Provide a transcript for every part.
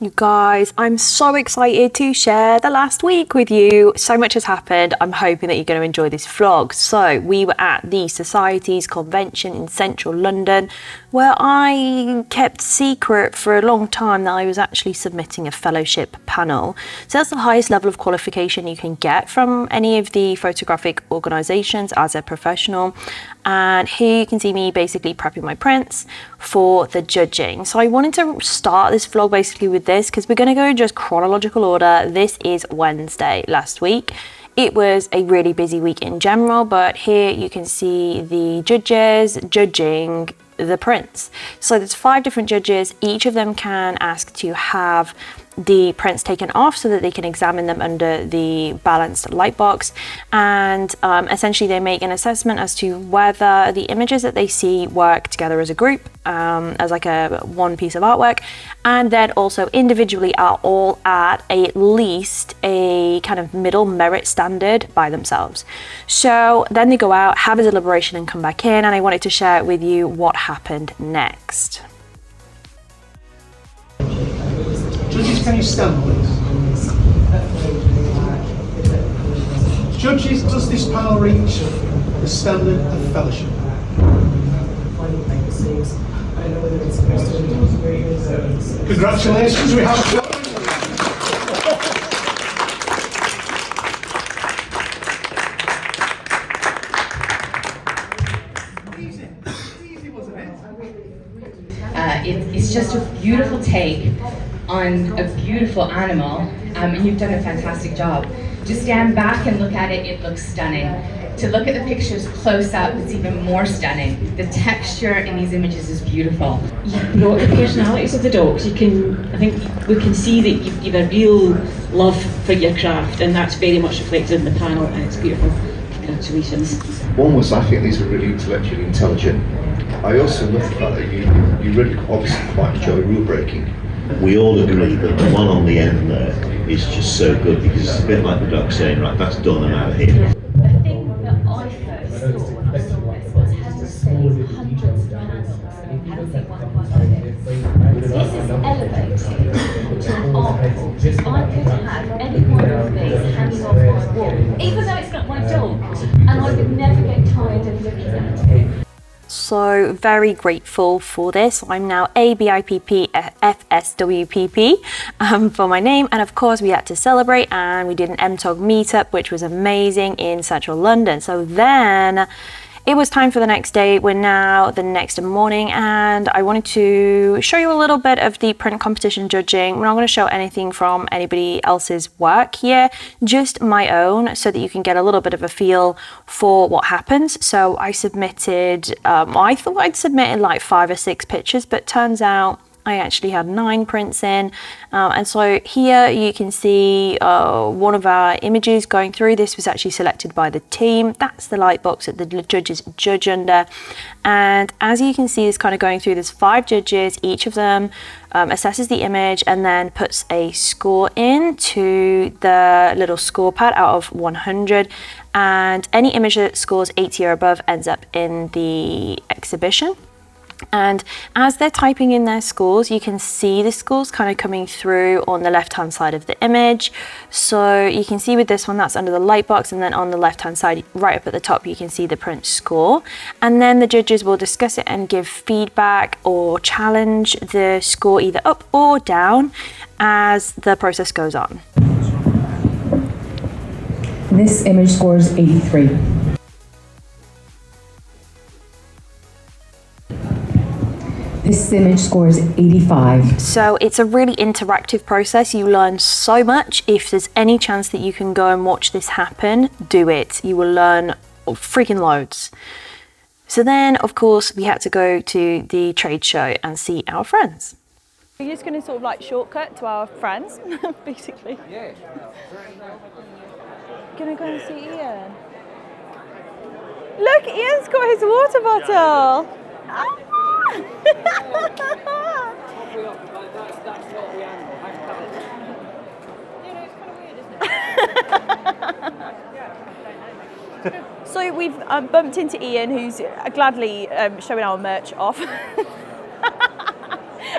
You guys, I'm so excited to share the last week with you. So much has happened. I'm hoping that you're going to enjoy this vlog. So we were at the Societies convention in central London, where I kept secret for a long time that I was actually submitting a fellowship panel. So that's the highest level of qualification you can get from any of the photographic organizations as a professional. And here you can see me basically prepping my prints for the judging. So I wanted to start this vlog basically with this because we're going to go in just chronological order. This is Wednesday last week. It was a really busy week in general, but here you can see the judges judging the prints. So there's 5 different judges. Each of them can ask to have the prints taken off so that they can examine them under the balanced light box, and essentially they make an assessment as to whether the images that they see work together as a group, as like one piece of artwork, and then also individually are all at least a kind of middle merit standard by themselves. So then they go out, have a deliberation, and come back in, and I wanted to share with you what happened next. Judges, can you stand, please? Judges, does this panel reach the standard of fellowship? Congratulations, we have easy, wasn't it? It's just a beautiful take on a beautiful animal, and you've done a fantastic job. To stand back and look at it, it looks stunning. To look at the pictures close up, it's even more stunning. The texture in these images is beautiful. You brought the personalities of the dogs. I think we can see that you've a real love for your craft, and that's very much reflected in the panel, and it's beautiful. Congratulations. One was, I think these are really intellectually intelligent. I also love the fact that you really obviously quite enjoy rule breaking. We all agree that the one on the end there is just so good because it's a bit like the duck saying, right, that's done and out of here. The thing that I first saw when I saw this was having seen hundreds of panels, hadn't seen one quite like this. This is elevated to an art form. I could have any one of these hanging off my wall, even though it's not my dog, and I would never get tired of looking at it. So very grateful for this. I'm now ABIPP FSWPP for my name, and of course we had to celebrate and we did an MTog meetup, which was amazing in central London. So then it was time for the next day. We're now the next morning, and I wanted to show you a little bit of the print competition judging. We're not going to show anything from anybody else's work here, just my own, so that you can get a little bit of a feel for what happens. So I submitted, I thought I'd submitted like 5 or 6 pictures, but turns out I actually had 9 prints in, and so here you can see one of our images going through. This was actually selected by the team. That's the light box that the judges judge under, and as you can see, it's kind of going through. There's 5 judges. Each of them assesses the image and then puts a score into the little score pad out of 100, and any image that scores 80 or above ends up in the exhibition. And as they're typing in their scores, you can see the scores kind of coming through on the left hand side of the image. So you can see with this one, that's under the light box, and then on the left hand side right up at the top you can see the print score, and then the judges will discuss it and give feedback or challenge the score either up or down as the process goes on. This image scores 83. This image scores 85. So it's a really interactive process. You learn so much. If there's any chance that you can go and watch this happen, do it. You will learn freaking loads. So then, of course, we had to go to the trade show and see our friends. We're just going to sort of like shortcut to our friends, basically. Yeah. Gonna go and see Ian. Look, Ian's got his water bottle. Ah! So we've bumped into Ian, who's gladly showing our merch off.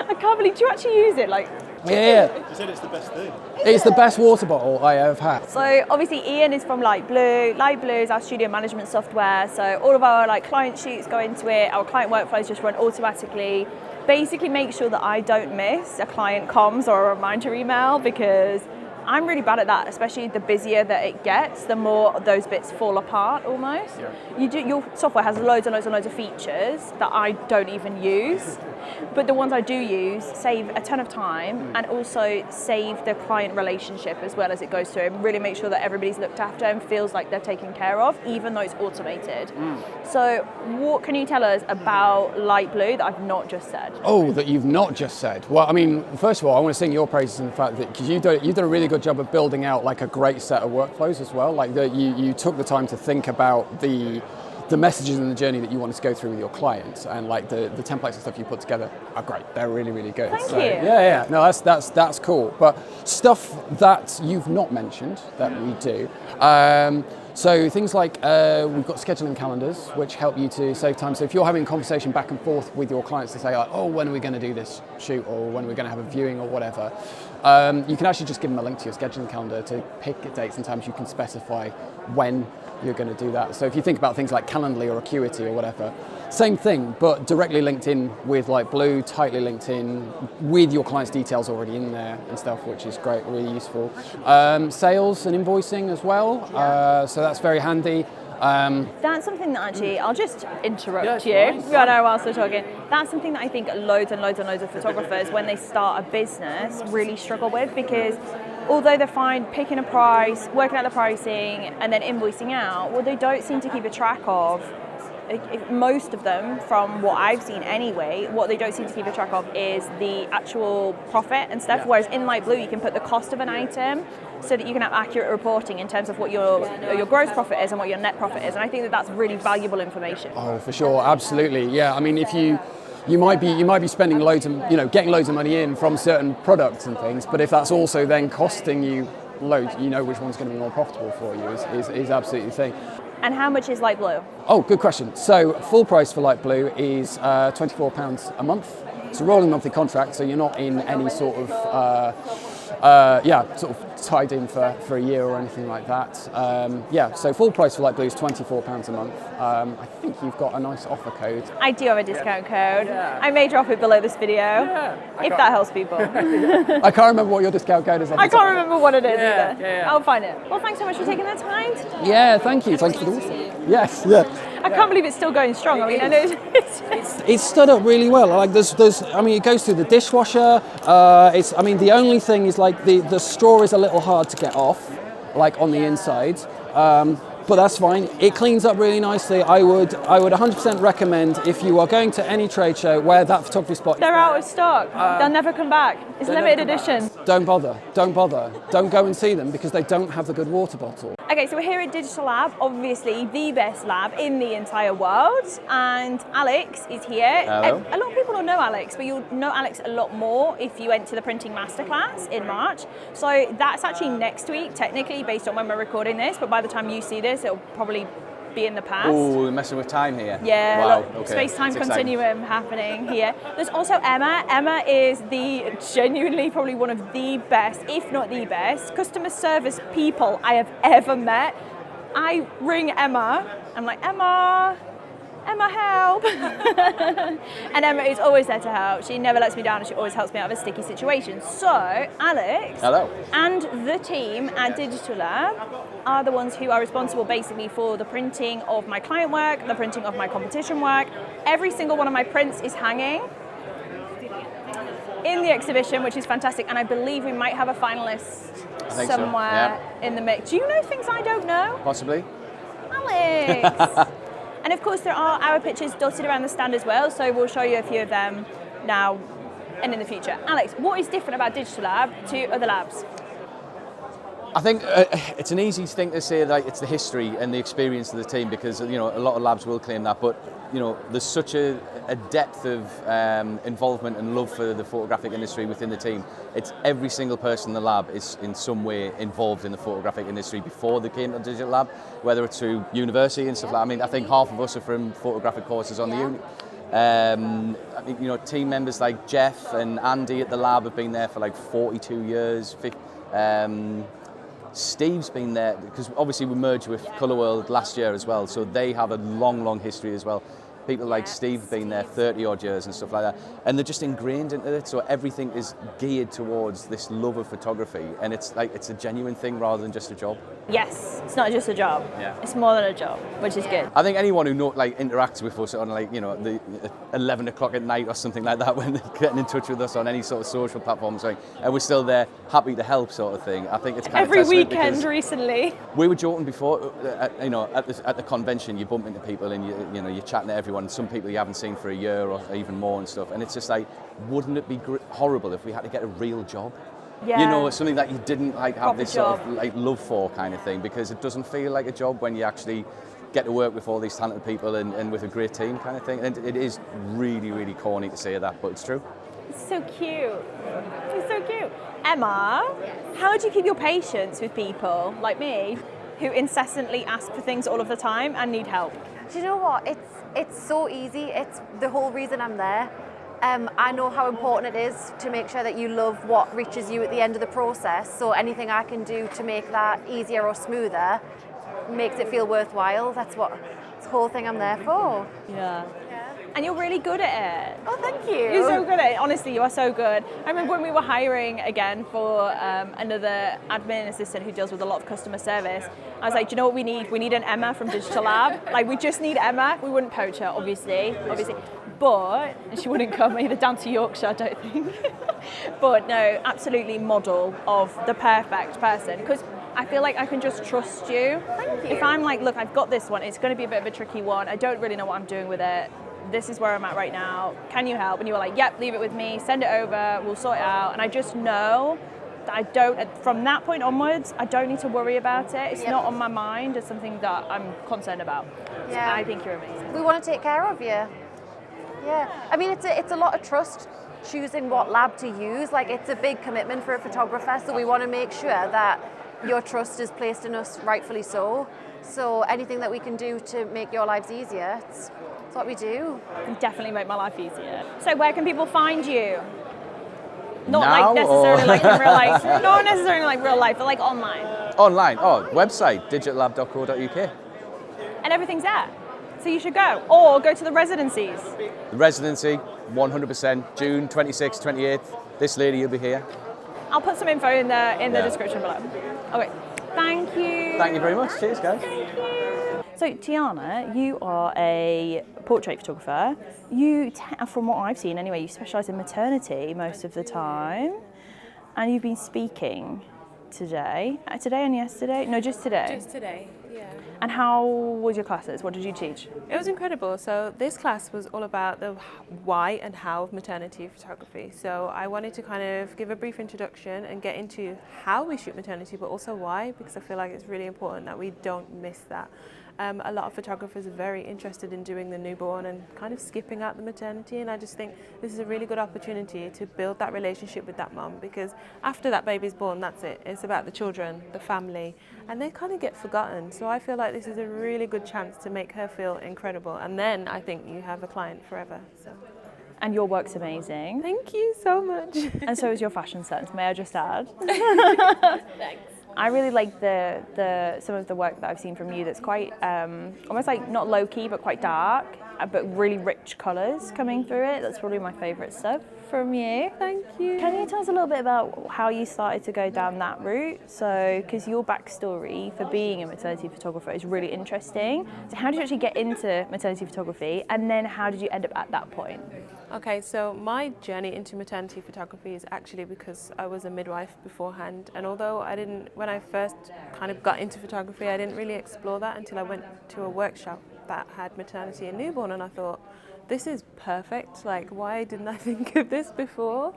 I can't believe, do you actually use it? Like, Yeah. You said it's the best thing. It's the best water bottle I have had. So obviously Ian is from Light Blue. Light Blue is our studio management software. So all of our client sheets go into it. Our client workflows just run automatically. Basically make sure that I don't miss a client comms or a reminder email, because I'm really bad at that, especially the busier that it gets, the more those bits fall apart almost. Yeah. Your software has loads and loads and loads of features that I don't even use, but the ones I do use save a ton of time and also save the client relationship as well as it goes through, and really make sure that everybody's looked after and feels like they're taken care of, even though it's automated. So what can you tell us about Light Blue that I've not just said? Oh, that you've not just said. Well, I mean, first of all, I want to sing your praises in the fact that, because you've done a really good job of building out like a great set of workflows as well. Like that you took the time to think about the messages and the journey that you wanted to go through with your clients, and like the templates and stuff you put together are great. They're really, really good. Thank you. Yeah. No, that's cool. But stuff that you've not mentioned that we do. So things like we've got scheduling calendars, which help you to save time. So if you're having a conversation back and forth with your clients to say, like, oh, when are we going to do this shoot, or when are we going to have a viewing or whatever, you can actually just give them a link to your scheduling calendar to pick dates and times. You can specify when you're going to do that. So if you think about things like Calendly or Acuity or whatever, same thing, but directly linked in with Light Blue, tightly linked in with your client's details already in there and stuff, which is great, really useful. Sales and invoicing as well, so that's very handy. That's something that actually, I'll just interrupt you. I know whilst we're talking. That's something that I think loads and loads and loads of photographers, when they start a business, really struggle with, because although they're fine picking a price, working out the pricing, and then invoicing out, what they don't seem to keep a track of, most of them, from what I've seen anyway, what they don't seem to keep a track of is the actual profit and stuff. Whereas in Light Blue, you can put the cost of an item so that you can have accurate reporting in terms of what your gross profit is and what your net profit is. And I think that that's really valuable information. Oh, for sure, absolutely. Yeah, I mean, if you might be spending loads of, getting loads of money in from certain products and things, but if that's also then costing you loads, which one's going to be more profitable for you is absolutely the thing. And how much is Light Blue? Oh, good question. So full price for Light Blue is £24 a month. It's a rolling monthly contract, so you're not in any sort of tied in for a year or anything like that. So full price for Light Blue is £24 a month. I think you've got a nice offer code. I do have a discount code. Yeah. I may drop it below this video, if that helps people. I can't remember what your discount code is. I can't remember what it is either. Yeah. I'll find it. Well, thanks so much for taking the time today. Yeah, thank you. Thanks for the Yes, yeah. I can't believe it's still going strong. I mean, I know it's stood up really well. Like it goes through the dishwasher. The only thing is like the straw is a little hard to get off, like on the inside. But that's fine. It cleans up really nicely. I would 100% recommend, if you are going to any trade show where that photography spot. They're out of stock. They'll never come back. It's limited edition. Don't bother. Don't go and see them because they don't have the good water bottle. Okay, so we're here at Digitalab, obviously the best lab in the entire world, and Alex is here. Hello. A lot of people don't know Alex, but you'll know Alex a lot more if you went to the printing masterclass in March. So that's actually next week, technically, based on when we're recording this, but by the time you see this, it'll probably be in the past. Oh, we're messing with time here. Yeah, wow. Okay. Space-time continuum happening here. There's also Emma. Emma is genuinely probably one of the best, if not the best, customer service people I have ever met. I ring Emma, I'm like, Emma, help. And Emma is always there to help. She never lets me down and she always helps me out of a sticky situation. So, Alex Hello. And the team at Digitalab are the ones who are responsible basically for the printing of my client work, the printing of my competition work. Every single one of my prints is hanging in the exhibition, which is fantastic. And I believe we might have a finalist somewhere in the mix. Do you know things I don't know? Possibly. Alex! And of course there are our pictures dotted around the stand as well, so we'll show you a few of them now and in the future. Alex, what is different about Digitalab to other labs? I think it's an easy thing to say that it's the history and the experience of the team, because a lot of labs will claim that, but there's such a depth of involvement and love for the photographic industry within the team. It's every single person in the lab is in some way involved in the photographic industry before they came to Digitalab, whether it's through university and stuff like that. I mean, I think half of us are from photographic courses on the uni. I mean, you know, team members like Jeff and Andy at the lab have been there for like 42 years. Steve's been there because obviously we merged with Colour World last year as well, so they have a long, long history as well. People like Steve have been there 30 odd years and stuff like that, and they're just ingrained into it, so everything is geared towards this love of photography, and it's like it's a genuine thing rather than just a job. Yes, it's not just a job. Yeah. It's more than a job, which is good. I think anyone who interacts with us on like, you know, the 11 o'clock at night or something like that, when they're getting in touch with us on any sort of social platform, and we're still there, happy to help, sort of thing. I think it's kind Every of weekend recently. We were joking before, you know, at the convention, you bump into people and you know, you're chatting to everyone. Some people you haven't seen for a year or even more and stuff, and it's just like, wouldn't it be horrible if we had to get a real job? Yeah. You know, something that you didn't like have Proper this job. sort of like love for kind of thing, because it doesn't feel like a job when you actually get to work with all these talented people and with a great team kind of thing. And it is really, really corny to say that, but it's true. It's so cute. It's so cute. Emma, how do you keep your patience with people like me who incessantly ask for things all of the time and need help? Do you know what? It's so easy. It's the whole reason I'm there. I know how important it is to make sure that you love what reaches you at the end of the process. So anything I can do to make that easier or smoother makes it feel worthwhile. That's the whole thing I'm there for. Yeah. And you're really good at it. Oh, thank you. You're so good at it. Honestly, you are so good. I remember when we were hiring again for another admin assistant who deals with a lot of customer service, I was like, do you know what we need? We need an Emma from Digitalab. Like, we just need Emma. We wouldn't poach her, obviously. But she wouldn't come either down to Yorkshire, I don't think. But no, absolutely model of the perfect person. Because I feel like I can just trust you. Thank you. If I'm like, look, I've got this one. It's going to be a bit of a tricky one. I don't really know what I'm doing with it. This is where I'm at right now. Can you help? And you were like, yep, leave it with me. Send it over. We'll sort it out. And I just know that from that point onwards, I don't need to worry about it. It's not on my mind. It's something that I'm concerned about. Yeah. So I think you're amazing. We want to take care of you. Yeah. I mean, it's a lot of trust choosing what lab to use. Like, it's a big commitment for a photographer. So we want to make sure that your trust is placed in us, rightfully so. So anything that we can do to make your lives easier, it's what we do. You definitely make my life easier. So where can people find you? Not Now, like necessarily or? like in real life. Not necessarily like real life, but like online. Online, website, digitalab.co.uk. And everything's there. So you should go. Or go to the residencies. The residency, 100%, June 26th, 28th. This lady will be here. I'll put some info in the description below. Okay, thank you. Thank you very much. Cheers, guys. Thank you. So Tianna, you are a portrait photographer. From what I've seen anyway, you specialise in maternity most of the time. And you've been speaking today and yesterday? No, just today. Just today, yeah. And how was your classes? What did you teach? It was incredible. So this class was all about the why and how of maternity photography. So I wanted to kind of give a brief introduction and get into how we shoot maternity, but also why, because I feel like it's really important that we don't miss that. A lot of photographers are very interested in doing the newborn and kind of skipping out the maternity, and I just think this is a really good opportunity to build that relationship with that mum, because after that baby's born, that's it. It's about the children, the family, and they kind of get forgotten. So I feel like this is a really good chance to make her feel incredible, and then I think you have a client forever. So. And your work's amazing. Thank you so much. And so is your fashion sense, may I just add? Thanks. I really like some of the work that I've seen from you that's quite almost like not low-key but quite dark, but really rich colours coming through it. That's probably my favourite stuff from you. Thank you. Can you tell us a little bit about how you started to go down that route? So, because your backstory for being a maternity photographer is really interesting. So how did you actually get into maternity photography, and then how did you end up at that point? Okay, so my journey into maternity photography is actually because I was a midwife beforehand, and although when I first kind of got into photography, I didn't really explore that until I went to a workshop that had maternity and newborn, and I thought, this is perfect, like why didn't I think of this before?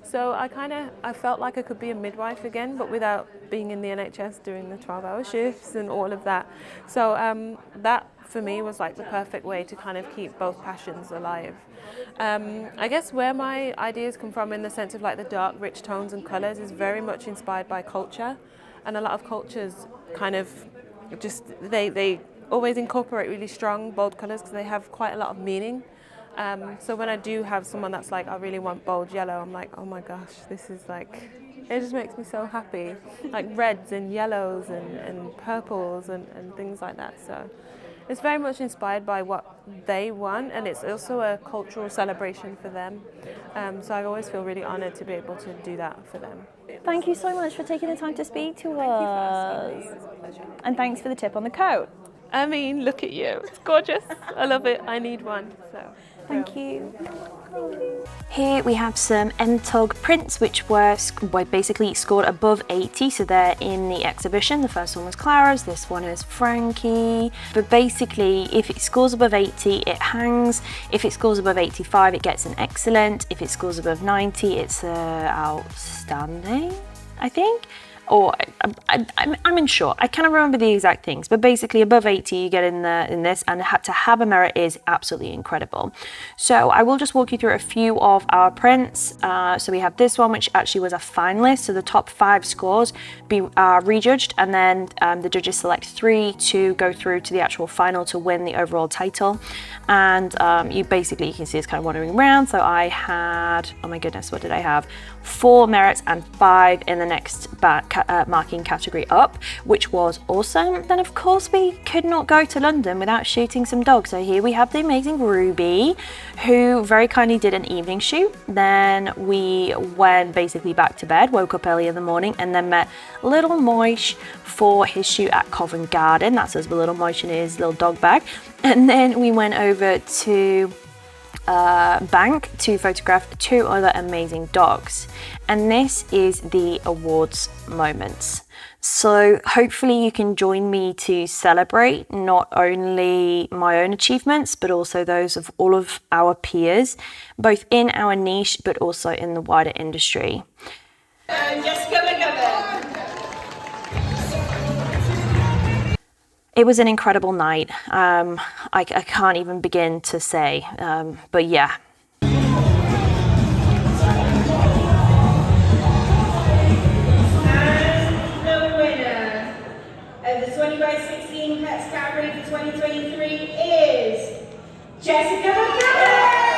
So I felt like I could be a midwife again, but without being in the NHS doing the 12-hour shifts and all of that. So that for me was like the perfect way to kind of keep both passions alive. I guess where my ideas come from in the sense of like the dark, rich tones and colours is very much inspired by culture, and a lot of cultures kind of just, they always incorporate really strong, bold colours because they have quite a lot of meaning. So when I do have someone that's like, I really want bold yellow, I'm like, oh my gosh, this is like, it just makes me so happy. Like reds and yellows and purples and things like that. So it's very much inspired by what they want, and it's also a cultural celebration for them. So I always feel really honoured to be able to do that for them. Thank you so much for taking the time to speak to us. And thanks for the tip on the coat. I mean, look at you. It's gorgeous. I love it. I need one. So thank you. Here we have some MTog prints which were basically scored above 80, so they're in the exhibition. The first one was Clara's, this one is Frankie. But basically, if it scores above 80, it hangs. If it scores above 85, it gets an excellent. If it scores above 90, it's outstanding, I think. Or I'm unsure. I cannot remember the exact things, but basically above 80 you get in this, and to have a merit is absolutely incredible. So I will just walk you through a few of our prints. So we have this one, which actually was a finalist. So the top 5 scores are rejudged, and then the judges select 3 to go through to the actual final to win the overall title. And you can see it's kind of wandering around. So I had, oh my goodness, what did I have? 4 merits and 5 in the next marking category up, which was awesome. Then of course we could not go to London without shooting some dogs. So here we have the amazing Ruby, who very kindly did an evening shoot. Then we went basically back to bed, woke up early in the morning, and then met little Moish for his shoot at Covent Garden. That's us with little Moish in his little dog bag. And then we went over to Bank to photograph 2 other amazing dogs, and this is the awards moments. So hopefully you can join me to celebrate not only my own achievements but also those of all of our peers, both in our niche but also in the wider industry. Jessica McGovern. It was an incredible night. I can't even begin to say, but yeah. And the winner of the 20x16 Pets category for 2023 is Jessica McGovern.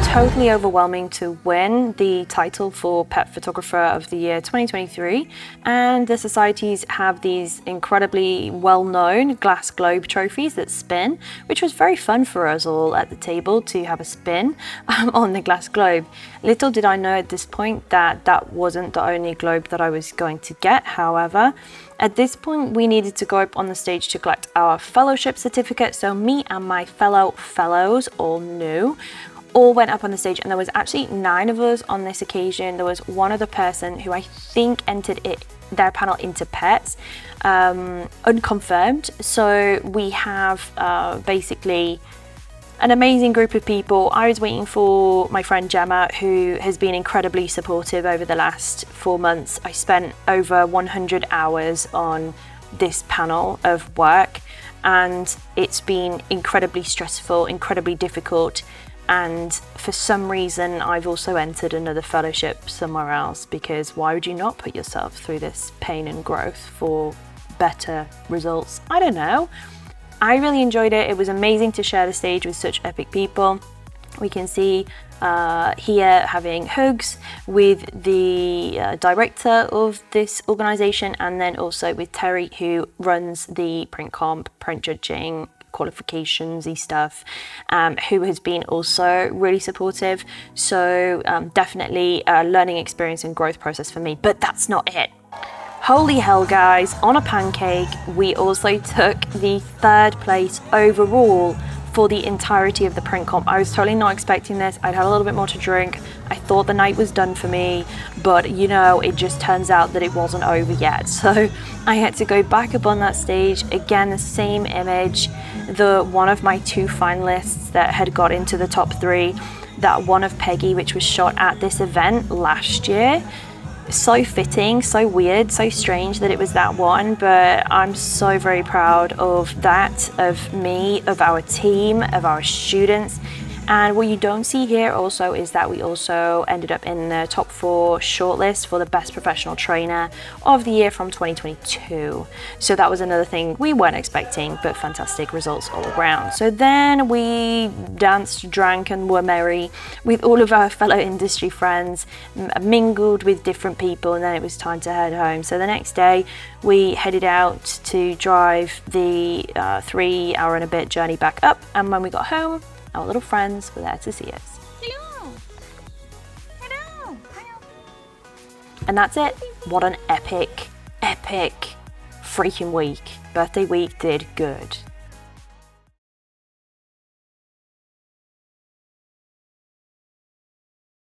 Totally overwhelming to win the title for Pet Photographer of the Year 2023, and the societies have these incredibly well-known glass globe trophies that spin, which was very fun for us all at the table to have a spin on the glass globe. Little did I know at this point that that wasn't the only globe that I was going to get. However, at this point we needed to go up on the stage to collect our fellowship certificate, so me and my fellows, all went up on the stage, and there was actually 9 of us on this occasion. There was one other person who I think entered their panel into pets, unconfirmed. So we have basically an amazing group of people. I was waiting for my friend Gemma, who has been incredibly supportive over the last 4 months. I spent over 100 hours on this panel of work, and it's been incredibly stressful, incredibly difficult. And for some reason, I've also entered another fellowship somewhere else, because why would you not put yourself through this pain and growth for better results? I don't know. I really enjoyed it. It was amazing to share the stage with such epic people. We can see here having hugs with the director of this organization, and then also with Terry, who runs the print comp, print judging, qualifications-y stuff, who has been also really supportive. So definitely a learning experience and growth process for me, but that's not it. Holy hell, guys, on a pancake, we also took the 3rd place overall for the entirety of the print comp. I was totally not expecting this. I'd had a little bit more to drink. I thought the night was done for me, but you know, it just turns out that it wasn't over yet. So I had to go back up on that stage again, the same image, the one of my 2 finalists that had got into the top 3, that one of Peggy, which was shot at this event last year. So fitting, so weird, so strange that it was that one, but I'm so very proud of that, of me, of our team, of our students, And what you don't see here also is that we also ended up in the top 4 shortlist for the best professional trainer of the year from 2022. So that was another thing we weren't expecting, but fantastic results all around. So then we danced, drank, and were merry with all of our fellow industry friends, mingled with different people, and then it was time to head home. So the next day we headed out to drive the 3 hour and a bit journey back up, and when we got home, our little friends were there to see us. Hello. Hello. And that's it. What an epic freaking week. Birthday week did good.